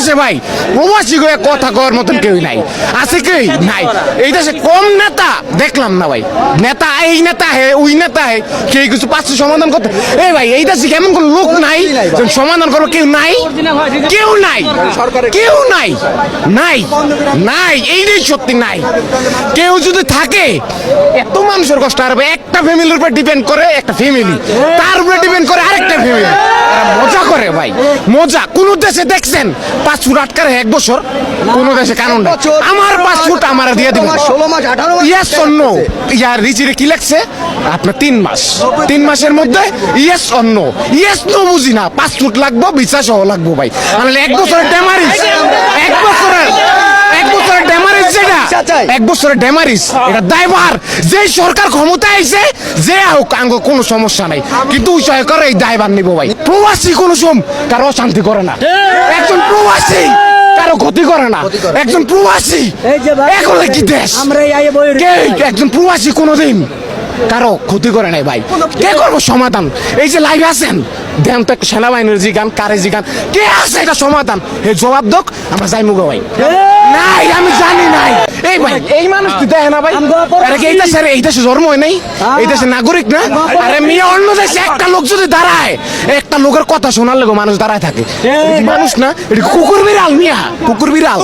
দেশে ভাই প্রবাসী হয়ে কথা কওয়ার মতন কেউ নাই, আছে কেউ নাই। এই দেশে কম নেতা দেখলাম না ভাই, নেতা এই নেতা হে ওই নেতা হে, কেউ কিছু পাচ্ছে সমাধান করতে। এই ভাই এই দেশে কেমন কোন লোক নাই সমাধান করবো, কেউ নাই, কেউ নাই, কেউ নাই, নাই, নাই, এইটাই সত্যি নাই। কেউ যদি থাকে এত মানুষের কষ্ট আর একটা ফ্যামিলির উপর ডিপেন্ড করে, একটা ফ্যামিলি তার উপরে ডিপেন্ড করে আরেকটা ফ্যামিলি, মজা করে ভাই, মজা। কোন দেশে দেখছেন 5 ফুট আটকারে 1 বছর? কোন দেশে কানুন নাই। আমার 5 ফুট আমার দিয়ে দিব 16 মাস 18 মাস ইয়েস অর নো। ইয়ার রিচিরে কি লাগছে আপনার 3 মাস, 3 মাসের মধ্যে yes or no, yes no বুঝি না, 5 ফুট লাগবো, বিচার সহ লাগবো ভাই। তাহলে 1 বছরের ড্যামারিজ, 1 বছরের ড্যামারিজ, যেটা 1 বছরের ড্যামারিজ, এটা দায়ভার যেই সরকার ক্ষমতা আইছে যে হোক আঙ্গ কোনো সমস্যা নাই, কিন্তু ওই সরকার এই দায়ভার নিব ভাই। প্রবাসী কোনো কারো অশান্তি করে না, একজন প্রবাসী কারো ক্ষতি করে না, একজন প্রবাসী এখন কি দেশ, একজন প্রবাসী কোনোদিন কারো ক্ষতি করে নাই ভাই। কে করবো সমাধান? এই যে লাইভে আছেন দেন তো একটা সেনাবাহিনীর জিগান, কারে জিগান, কে আছে এটা সমাধান? এই জবাব দোক, আমরা যাই মুগো ভাই। নাই আমি জানি নাই। এই ভাই এই মানুষ তুই দেখে না ভাই, আরে এই দেশে, এই দেশে জন্ম হয় নাই, এই দেশের নাগরিক না? আরে মেয়ে অন্য দেশে একটা লোক যদি দাঁড়ায়, একটা লোকের কথা শোনার লেগে মানুষ দাঁড়ায় থাকে, মানুষ না, এটা কুকুর বিড়াল, মিয়া কুকুর বিড়াল।